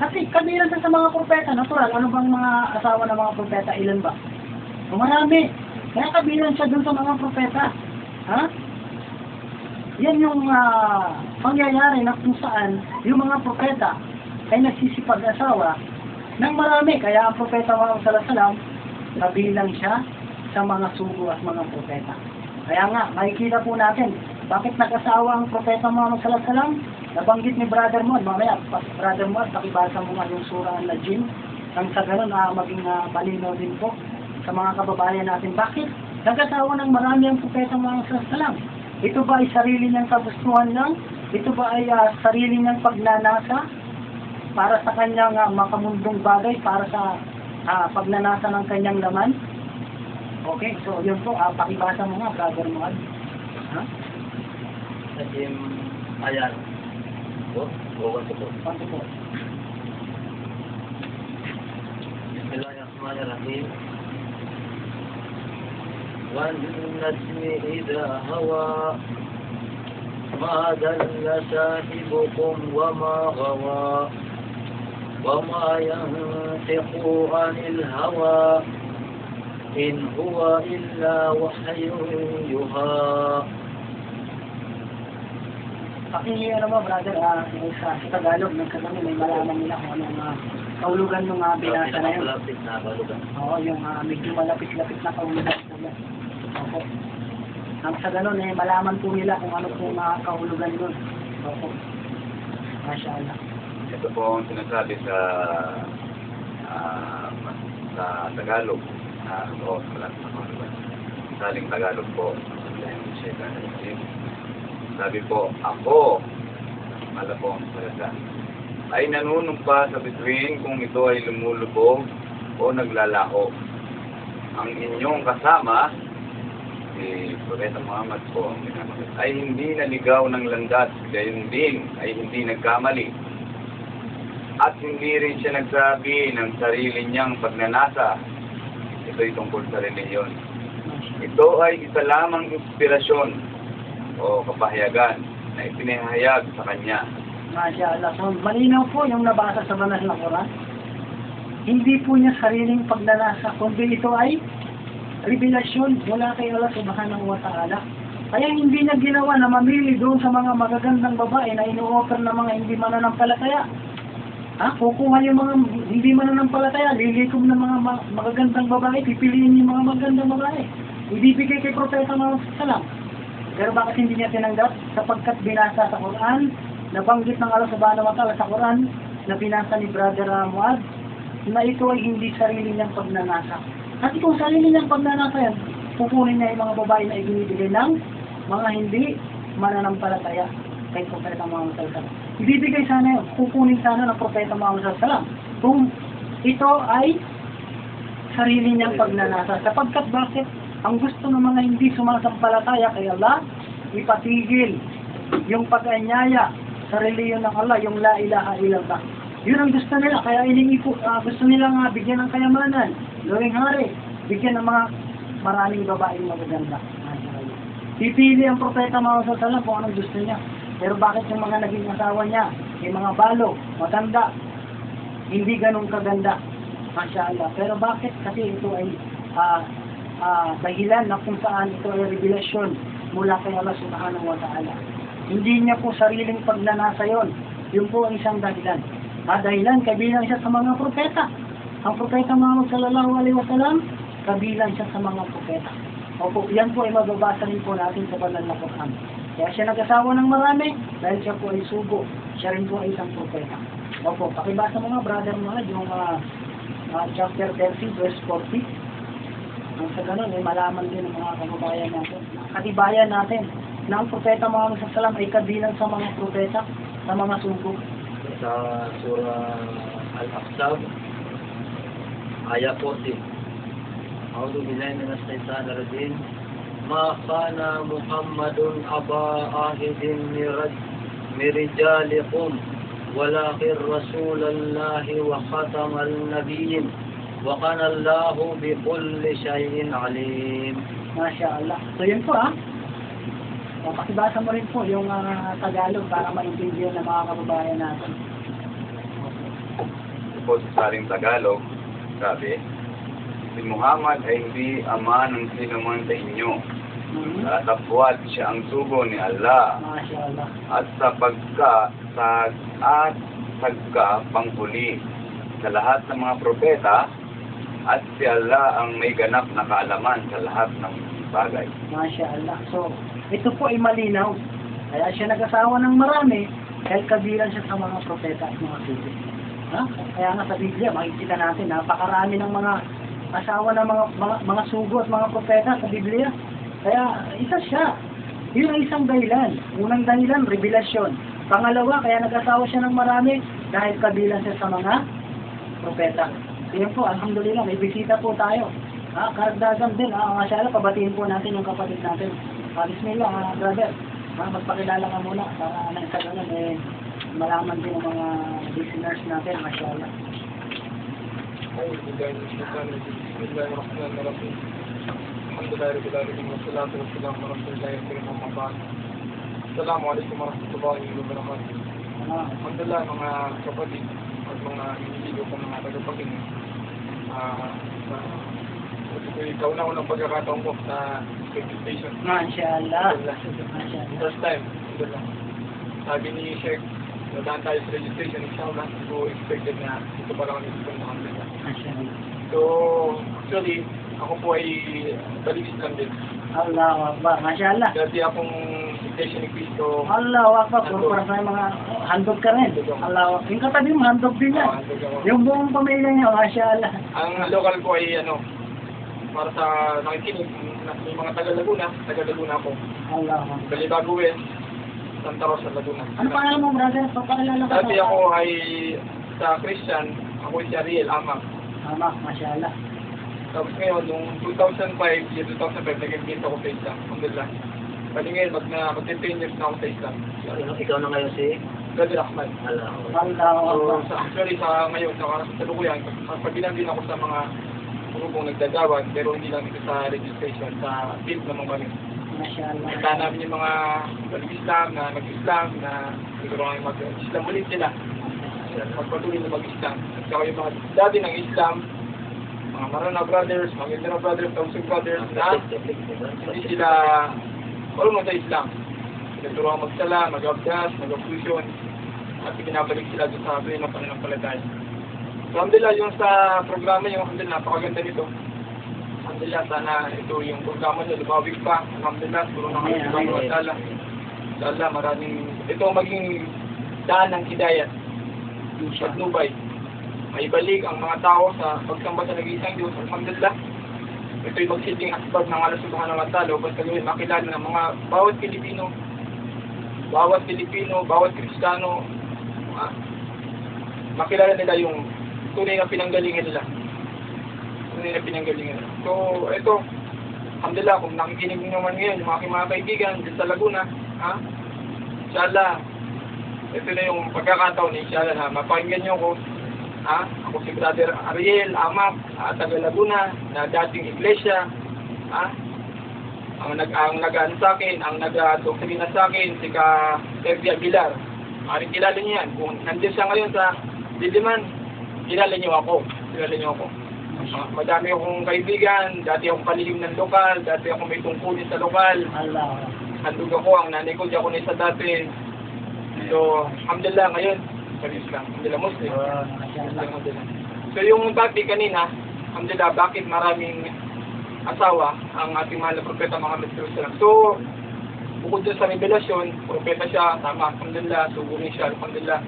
Kasi kabilang sa mga propeta, natural, ano bang mga asawa ng mga propeta? Ilan ba? O marami. Kaya kabilang siya dun sa mga propeta. Ha? Yan yung pangyayari na kung saan yung mga propeta ay nagsisipag-asawa ng marami. Kaya ang Propeta Muhammad sallallahu alaihi wasallam kabilang siya sa mga sugo at mga propeta. Kaya nga, makikita po natin Bakit nag-asawa ang Propeta Muhammad sallallahu alaihi wasallam? Nabanggit ni Brother Muad, mamaya, Brother Muad, pakibasa mo nga yung surah Al-Najm, nang sa ganun maging malinaw din po sa mga kababayan natin. Bakit? Nag-asawa ng marami ang Propeta Muhammad sallallahu alaihi wasallam. Ito ba ay sarili niyang kagustuhan lang? Ito ba ay sarili niyang pagnanasa para sa kanyang makamundong bagay, para sa pagnanasa ng kanyang laman? Okay, so yun po, pakibasa mo nga, Brother Muad. Ha? Najm ayan. Bukan po. Paano po? Bismillahirrahmanirrahim. وَالنَّجْمِ إِذَا هَوَى مَا ضَلَّ صَاحِبُكُمْ وَمَا غَوَى وَمَا يَنطِقُ عَنِ الْهَوَى إِنْ هُوَ إِلَّا وَحْيٌ يُوحَى. Ano mo, brother, sa Tagalog, nagkagabi, may malaman nila kung anong kaulugan ng binasa na yun. Malapit na balugan. Oo, yung medyo malapit-lapit na kaulugan. Opo. Nang sa ganun, malaman po nila kung ano po kahulugan yun. Opo. Masya Allah. Ito po ang sinasabi sa Tagalog. Saling Tagalog po. Sabi po, ako, mala po ang salita, ay nanunumpa sa bituin kung ito ay lumulubog o naglalaho. Ang inyong kasama, si Propeta Muhammad po, ay hindi naligaw ng landas, gayon din ay hindi nagkamali. At hindi rin siya nagsabi ng sarili niyang pagnanasa. Ito'y tungkol sa reliyon. Ito ay isa lamang inspirasyon o kapahayagan na ipinahayag sa kanya. Masya Allah. So, malinaw po yung nabasa sa banal na Quran. Hindi po niya sariling pagnanasa, kundi ito ay revelasyon mula kay Allah subhanahu wa ta'ala. Kaya hindi niya ginawa na mamili doon sa mga magagandang babae na ino-offer ng mga hindi mananampalataya. Kukuha yung mga hindi mananampalataya, lilikom ng mga magagandang babae, pipiliin yung mga magagandang babae. Ibibigay kay Propeta Muhammad sallallahu alaihi wasallam. Pero bakit hindi niya tinanggap? Sapagkat binasa sa Quran, nabanggit ng Allah subhanahu wa ta'ala sa Quran, na binasa ni Brother Muad, na ito ay hindi sarili niyang pagnanasa. At kung sarili niyang pagnanasa yan, pupunin niya yung mga babae na ibinibigay ng mga hindi mananampalataya kay Propeta Muhammad sallallahu alaihi wasallam. Ibibigay sana yun, pupunin sana ng Propeta Muhammad sallallahu alaihi wasallam kung ito ay sarili niyang pagnanasa. Sapagkat bakit? Ang gusto ng mga hindi sumasampalataya kay Allah, ipatigil yung pag-anyaya sa reliyon ng Allah, yung la ilaha illallah. Yun ang gusto nila, kaya gusto nila nga bigyan ng kayamanan, gawing hari, bigyan ng mga maraming babaeng magaganda. Pipili ang Propeta Muhammad sallallahu alaihi wasallam kung anong gusto niya. Pero bakit yung mga naging asawa niya, yung mga balo, matanda, hindi ganun kaganda. Masya Allah. Pero bakit? Kasi ito ay dahilan na kung saan ito ay revelasyon mula kay Allah subhanahu wa ta'ala. Hindi niya po sariling pagnanasa yon. Yun po ang isang dahilan. Dahilan, kabilang siya sa mga propeta. Ang Propeta Muhammad sallallahu alaihi wasallam, kabilang siya sa mga propeta. Opo, yan po ay mababasa rin po natin sa banal na Quran. Kaya siya nag-asawa ng marami dahil siya po ay sugo. Siya rin po ay isang propeta. Opo, pakibasa mo nga, brother mga, yung chapter 30, verse 40. Sa ganun, malaman din ng mga kababayan natin, katibayan natin, na ang Propeta Muhammad sallallahu alaihi wasallam ay kabilang sa mga propeta, sa mga sugo. Sa surah Al-Ahzab, ayat 40. A'udhu billahi minash shaitanir rajim. Ma kana Muhammadun aba ahidin min rijalikum walakin rasulallahi wa khatamal nabiyyin wa kana Allahu bi kulli shay'in alim. Masya Allah. So yun po pakibasa mo rin po yung Tagalog para maintindihan ng mga kababayan natin. Po sa saling Tagalog, sabi, si Muhammad ay hindi ama ng sinuman sa inyo. Katapwat siya ang sugo ni Allah. Masya Allah. At pangpuli sa lahat ng mga propeta, at si Allah ang may ganap na kaalaman sa lahat ng bagay. Masya Allah. So, ito po ay malinaw. Kaya siya nag-asawa ng marami dahil kabilang siya sa mga propeta at mga sugo. Ha? Kaya nga sa Biblia, makikita natin, napakarami ng mga asawa ng mga sugo at mga propeta sa Biblia. Kaya isa siya. Yun ang isang dahilan. Unang dahilan, revelasyon. Pangalawa, kaya nag-asawa siya ng marami dahil kabilang siya sa mga propeta. Yan po, alhamdulillah, may bisita po tayo. Karagdagan din, masya Allah, pabatiin po natin yung kapatid natin. Bismillah, brother. Magpakilala ka muna para nang sa ganun, malaman din ang mga listeners natin, masya Allah. Bismillahirrahmanirrahim. Alhamdulillah rabbil alamin wassalatu wassalamu ala rasulillahi wa ba'd. Assalamualaikum warahmatullahi wabarakatuh. Alhamdulillah mga kapatid at mga iniligo ko mga tagapakinig. Ikaw na unang pagkakataon ko sa radio station. Masya Allah. Masya Allah. First time. Alhamdulillah. Sabi ni Sheikh, nadaan tayo sa registration, inshallah, so expected na ito pa lang ang isip ng Alhamdulillah. Masya Allah. So, actually, ako po ay balik Islam din. Allahu Akbar. Masya Allah. Dati akong station ni Cristo. Allahu Akbar. Puro para sa mga handog ka rin. Allahu Akbar. Yung katabi mo, handog din yan. Yung buong pamilya niya, Masya Allah. Ang local ko ay para sa nakikinig, may mga taga-Laguna ako. Allahu Akbar. Balibago West, Santa Rosa, Laguna. Ano pangalan mo, brother? Papakilala ka. Dati ako ay sa Christian, ako si Ariel Amak. Tama, Masya Allah. Tapos ngayon, noong 2005, naging dito ako sa Islam. Alhamdulillah. Pwede ngayon, mag-10 years na ako sa Islam. Ikaw na ngayon si Brother Ahmad. Allahu So, Akbar. actually, sa ngayon, sa kasalukuyan, pagbilang din ako sa mga grupong nagdadawat, pero hindi lang ito sa registration, sa field naman kami. Masya Allah. Kita namin yung mga Islam na nag-Islam, na siguro ngayon mag-Islam ulit sila. Magpatuloy na mag-Islam. At saka yung mga dati ng Islam, mga Marana Brothers, mga Mindanao Brothers, Tausug Brothers, na hindi sila marunong sa Islam. Nagturuan magsala, mag-abdas, mag-ablution, at pinabalik sila doon sa atin ng pananampalataya. So, alhamdulillah, yung sa programa yung alhamdulillah, napakaganda nito. Alhamdulillah, sana ito yung programa nyo, lumawig pa. Alhamdulillah, puro na kayo subhanahu wa ta'ala. Inshallah, maraming, ito maging daan ng hidayat. Patnubay. Maibalik ang mga tao sa pagsamba sa nag-iisang Diyos. Alhamdulillah. Ito'y magsilbing asbab ng Allah subhanahu wa ta'ala upang gawin makilala ng mga bawat Pilipino, bawat Kristiyano, makilala nila yung tunay na pinanggalingan nila. So, ito, alhamdulillah, kung nakikinig nyo naman ngayon, yung aking mga kaibigan dito sa Laguna, inshallah, ito na yung pagkakataon, inshallah, na mapakinggan nyo ko. Ako si Brother Ariel Amak, taga Laguna, na dating iglesia. Ang nag-ano sa akin, ang nag-doktrina sa akin, si Sergio Aguilar. Maring kilala niyo yan. Kung nandiyan siya ngayon sa Diliman, kilala niyo ako. Madami akong kaibigan, dati akong palihim ng lokal, dati akong may tungkulin sa lokal. Handog ako, ang nanay ko, di ako na isa dati. So, alhamdulillah ngayon, Paris lang, alhamdulillah Muslim. Alhamdulillah. So, yung topic kanina, alhamdulillah, bakit maraming asawa ang ating mahal na propeta Muhammad sallallahu alaihi wasallam. So, bukod dyan sa revelasyon, propeta siya, tama, alhamdulillah, sugunin siya, alhamdulillah.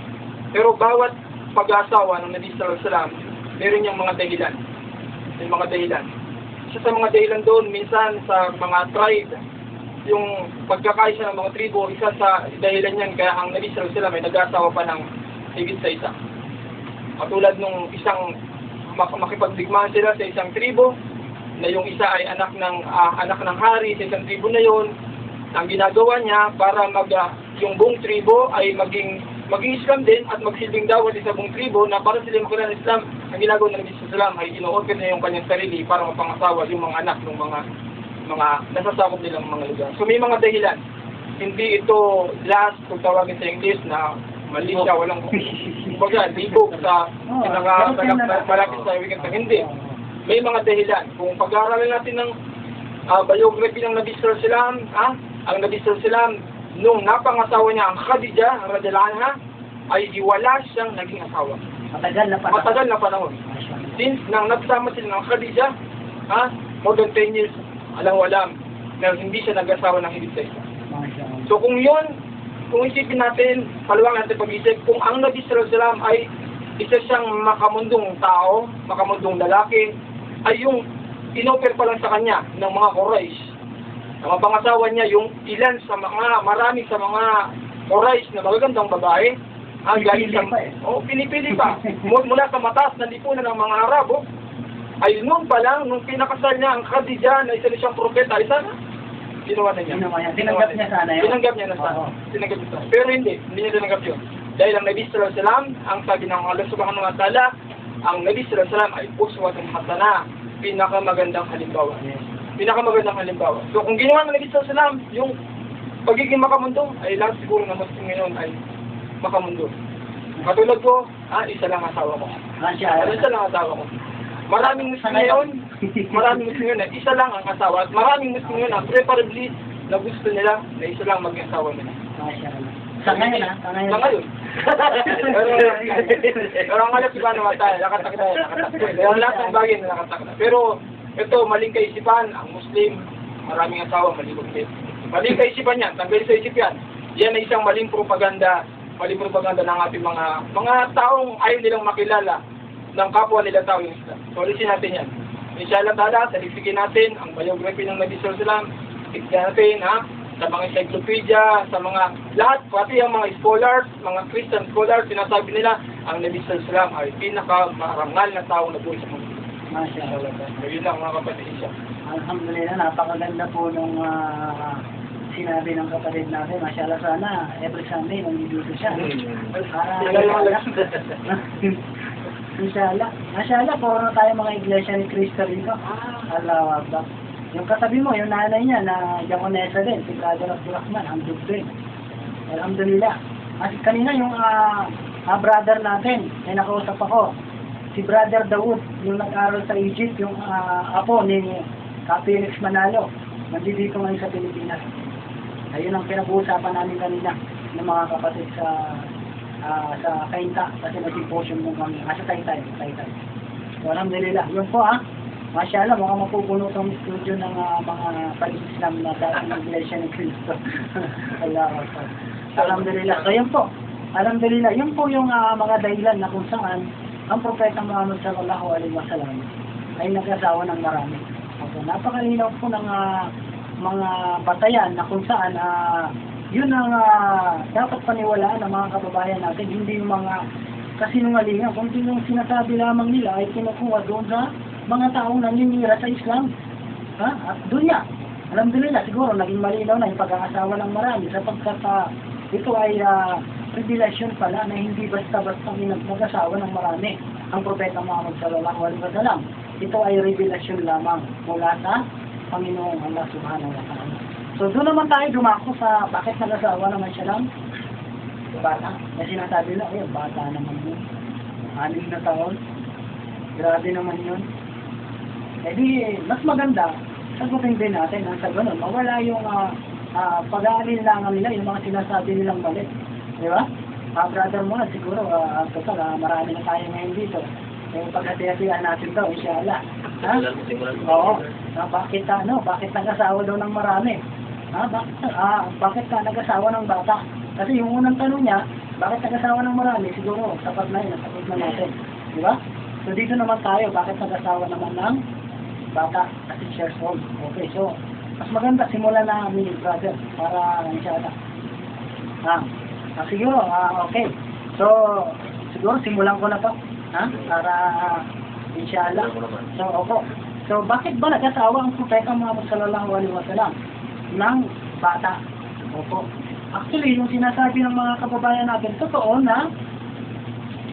Pero bawat pag-asawa ng Nabi sallallahu alaihi wasallam, meron niyang mga dahilan. May mga dahilan. Isa sa mga dahilan doon, minsan sa mga tribe, yung pagkakaisa ng mga tribo, isa sa dahilan niyan, kaya ang Nabi sallallahu alaihi wasallam ay nag-asawa pa ng higit sa isa. Katulad nung isang makipagdigmaan sila sa isang tribo, na yung isa ay anak ng hari sa isang tribo na yon. Ang ginagawa niya para yung buong tribo ay maging Islam din at magsilbing dawat sa buong tribo na para sila makilala ng Islam. Ang ginagawa ng Nabi sallallahu alaihi wasallam ay ino-offer niya yung kanyang sarili para mapangasawa yung mga anak ng mga nasasakop nilang mga lugar. So may mga dahilan. Hindi ito last kung tawagin sa English na mali siya, walang kumbaga, libog sa malapit sa weekend. Hindi. May mga dahilan. Kung pag-aaralan natin ng biography ng Nabi sallallahu alaihi wasallam, ang Nabi sallallahu alaihi wasallam nung napangasawa niya ang Khadijah radhiyallahu anha ay wala siyang naging asawa. Matagal na panahon. Since nang nagsama sila ng Khadijah, more than 10 years, alam-walam, na hindi siya nag-asawa ng higit sa isa. Masya Allah. So kung yun, kung isipin natin, paluwang natin pag-isip, kung ang Nabi sallallahu alaihi wasallam ay isa siyang makamundong tao, makamundong lalaki, ay yung inoffer pa lang sa kanya ng mga Quraysh, ang mga pangasawa niya, yung ilan sa marami sa mga Quraysh na magagandang babae, ang galing sa, pinipili pa, mula sa mataas na lipunan ng mga Arabo, ay noon pa lang, nung pinakasal niya ang Khadija na isa na siyang propeta, isa na, ginawa na niya. Tinanggap niya sana yun. Tinanggap niya na sana. Oo. Tinanggap niya sana. Pero hindi niya tinanggap yun. Dahil ang Nabi sallallahu alaihi wasallam, ang sabi ng Allah subhanahu wa ta'ala, ang Nabi sallallahu alaihi wasallam ay uswatun hasana, pinakamagandang halimbawa. Pinakamagandang halimbawa. So kung ginawa ng Nabi sallallahu alaihi wasallam, yung pagiging makamundo, ay lahat siguro na Muslim ngayon ay makamundo. Katulad ko, isa lang asawa ko. Masya Allah. Isa lang asawa ko. Maraming Muslim ngayon, isa lang ang asawa. At maraming Muslim ngayon, preferably, na gusto nila na isa lang mag-asawa nila. Masya Allah. Sa ngayon ha? Sa ngayon. Pero ang alam iba naman tayo, nakatak tayo. Pero lahat ng bagay na nakatak na. Pero ito, maling kaisipan, ang Muslim, maraming asawa, maling din. Maling kaisipan yan, tanggalin sa isip yan. Yan ay isang maling propaganda ng ating mga taong ayaw nilang makilala ng kapwa nila tao yung Islam. So, ulisin natin yan. Inshallah ta'ala, talisigin natin ang biography ng Nabi sallallahu alaihi wasallam. Tignan natin, sa mga encyclopedia, sa mga lahat, pati ang mga scholars, mga Christian scholars, sinasabi nila, ang Nabi sallallahu alaihi wasallam ay pinakamarangal na taong nabuhay sa mundo. Masya Allah. So, yun lang mga kapatid siya. Alhamdulillah, napakaganda po nung sinabi ng kapatid natin. Masya Allah, sana every Sunday nandito siya. Inshallah. Mashallah, puro tayo mga iglesia ni Cristo rito. Allahu Akbar. Yung katabi mo, yung nanay niya na Diakonesa din, si Brother Abdurrahman, Hamdul din. Alhamdulillah. At kanina yung brother natin, ay nakausap ako. Si Brother Dawood, yung nag-aral sa Egypt, yung apo ni Felix Manalo, nandito ngayon sa Pilipinas. Ayun ang pinag-uusapan namin kanina ng mga kapatid sa Kainta, kasi nag-symposium mo kami. Sa Taytay. So, alhamdulillah. Yun po Masya Allah, mukhang mapupuno itong studio ng mga pag-Islam na dati ng Iglesia ni Cristo. Alhamdulillah. So, yun po. Alhamdulillah. Yun po yung mga dahilan na kung saan ang Propeta Muhammad sallallahu alaihi wasallam ay nag-asawa ng marami. Okay. Napakalinaw po ng mga batayan na kung saan yun ang dapat paniwalaan ng mga kababayan natin, hindi yung mga kasinungalingan, kundi yung sinasabi lamang nila ay kinukuha doon sa mga taong naninira sa Islam. At doon niya, alhamdulillah, siguro naging malinaw na yung pag-aasawa ng marami sapagkat ito ay revelasyon pala na hindi basta-basta mag-asawa ng marami ang Propeta Muhammad sallallahu alaihi wasallam. Ito ay revelasyon lamang mula sa Panginoong Allah subhanahu wa ta'ala. So doon naman tayo dumako sa bakit nag-asawa naman siya lang bata. Kasi sinasabi na, bata naman yun. 6 na taon. Grabe naman yun. Eh di, mas maganda, sagutin din natin ang sa ganun. Mawala yung pag-aalinlangan nila, yung mga sinasabi nilang mali. Di ba? Brother mo na siguro, total, marami na tayo ngayon dito. Yung paghati-hatihan natin daw, inshallah. Oo. Bakit nag-asawa daw ng marami? Bakit ka nag-asawa ng bata? Kasi yung unang tanong niya, bakit nag-asawa ng marami? Siguro, sapat na yun, sapat na natin. Di ba? So dito naman tayo, bakit nag-asawa naman ng bata at 6 years old? Okay, so, mas maganda, simulan na kami, brother, para inshallah. Siguro, okay. So, siguro, simulan ko na po. Para, inshallah. So, opo. So, bakit ba nag-asawa ang Propeta Muhammad sallallahu alaihi wasallam ng bata? Opo. Actually, yung sinasabi ng mga kababayan natin, totoo na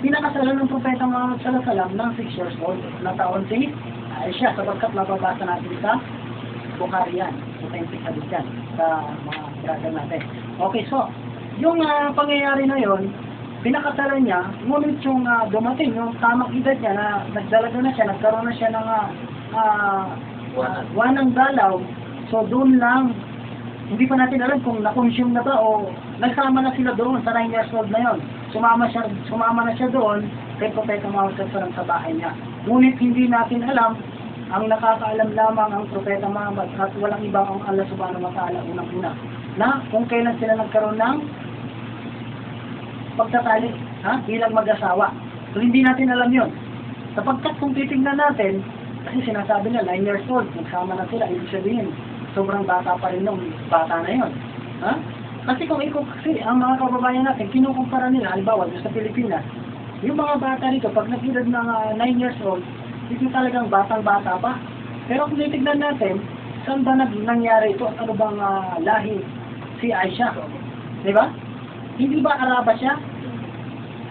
pinakasalan ng Propeta Muhammad sallallahu alaihi wasallam ng 6 years old na taon si Aisha, sapagkat mababasa natin sa Bukhari yan, authentic hadith yan, sa mga brother natin. Okay, so, yung pangyayari na yon, pinakasalan niya, ngunit yung dumating, yung tamang edad niya na nagdalaga na siya, nagkaroon na siya ng wanang dalaw, so doon lang, hindi pa natin alam kung na-consume na ba o nagsama na sila doon sa 9 years old na yon. Sumama na siya doon kay Propeta Muhammad sallallahu alaihi wasallam sa bahay niya. Ngunit hindi natin alam ang nakakaalam lamang ang Propeta Muhammad at walang ibang ang Allah subhanahu wa ta'ala unang-una na kung kailan sila nagkaroon ng pagtatali bilang mag-asawa. So hindi natin alam yon. Sapagkat kung titignan natin, kasi sinasabi nila 9 years old, nagsama na sila, ibig sabihin, sobrang bata pa rin nung bata na yon. Kasi kung kasi ang mga kababayan natin, kinukumpara nila, halimbawa sa Pilipinas, yung mga bata rito, pag nag-edad ng 9 years old, ito talagang batang-bata pa. Pero kung titignan natin, saan ba nangyari ito at ano bang lahi si Aisha? Diba? Hindi ba Araba siya?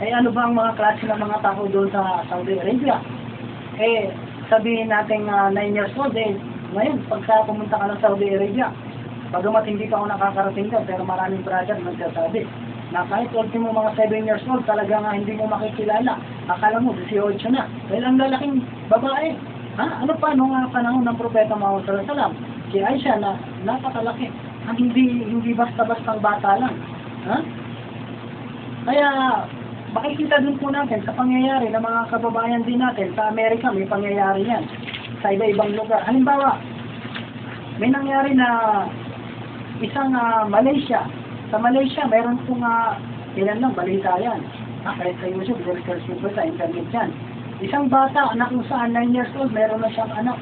Ay ano ba ang mga klase ng mga tao doon sa Saudi Arabia? Sabihin natin 9 years old, ngayon, pagka pumunta ka ng Saudi Arabia, bagamat hindi pa ako nakakarating doon, pero maraming brother nagsasabi na kahit ultimo mga 7 years old, talaga nga hindi mo makikilala. Akala mo, 18 na. Dahil ang lalaking babae. Ano pa nung panahon ng Propeta Muhammad sallallahu alaihi wasallam? Si Aisha na napakalaki. Hindi basta-bastang bata lang. Kaya, makikita din po natin sa pangyayari ng mga kababayan din natin. Sa Amerika, may pangyayari yan. Sa iba-ibang lugar. Halimbawa, may nangyari na isang Malaysia. Sa Malaysia, meron pong ilan lang, balita yan. Kahit sa YouTube, search mo sa internet yan. Isang bata na kung saan 9 years old, meron na siyang anak.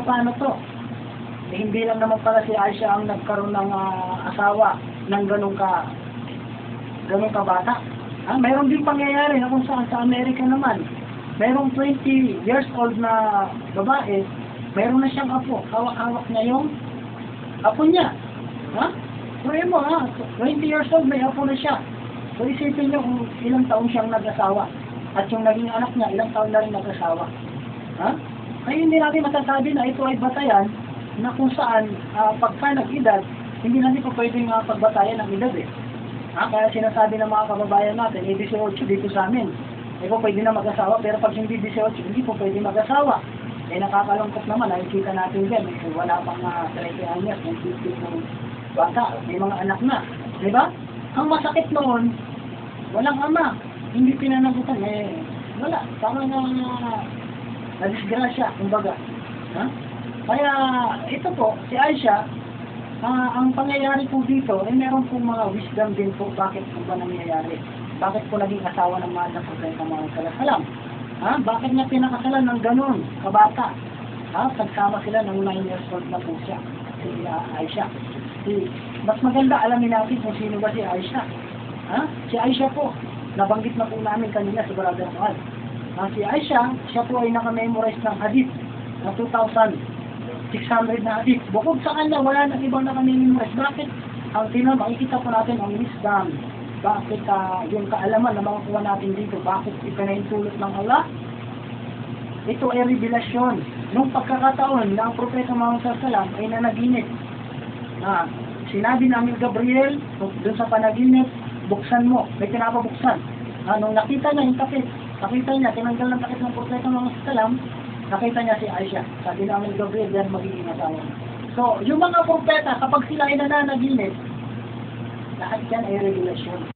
Paano to? Hindi lang naman pala si Aisha ang nagkaroon ng asawa ng ganun ka bata. Meron din pangyayari na kung saan sa Amerika naman. Merong 20 years old na babae, meron na siyang apo. Hawak-hawak niya yung apo niya. Pwede mo 20 years old, may apo na siya. So isipin niyo kung ilang taon siyang nag-asawa. At yung naging anak niya, ilang taon na rin nag-asawa. Kaya hindi natin masasabi na ito ay batayan na kung saan pagka nag-edad, hindi natin pa pwedeng pagbatayan ng edad Kaya sinasabi ng mga kababayan natin, 18 dito sa amin. Pwede na mag-asawa, pero pag hindi 18, hindi po pwede mag-asawa. Nakakalungkot naman, nakikita natin dyan, wala pang 30 anyos, yung titip ng bata, may mga anak na. Diba? Ang masakit noon, walang ama, hindi pinanagutan, wala, parang na-disgrasya, kumbaga. Kaya, ito po, si Aisha, ang pangyayari po dito, meron pong mga wisdom din po, bakit po ba nangyayari? Bakit po naging asawa ng mahal na Propeta Muhammad sallallahu alaihi wasallam? Bakit niya pinakasalan ng ganun, kabata? Pagsama sila ng 9 years old na po siya, si Aisha. Mas maganda alamin natin kung sino ba si Aisha. Si Aisha po, nabanggit na po namin kanina sa Brother Muhammad. Si Aisha, siya po ay nakamemorize ng hadith na 2,600 na hadith. Bukod sa kanya, wala nang ibang nakamemorize. Bakit? Makikita po natin ang wisdom. Bakit yung kaalaman na makukuha natin dito, bakit ipinaintulot ng Allah? Ito ay revelasyon. Nung pagkakataon na ang Propeta Muhammad sallallahu alaihi wasallam ay nanaginip. Sinabi namin Gabriel, doon sa panaginip, buksan mo. May pinapabuksan. Nung nakita niya yung takip, tinanggal ng takip ng Propeta Muhammad sallallahu alaihi wasallam, nakita niya si Aisha. Sabi namin Gabriel, yan magiging asawa. So, yung mga propeta, kapag sila ay nananaginip, lahat yan ay revelasyon.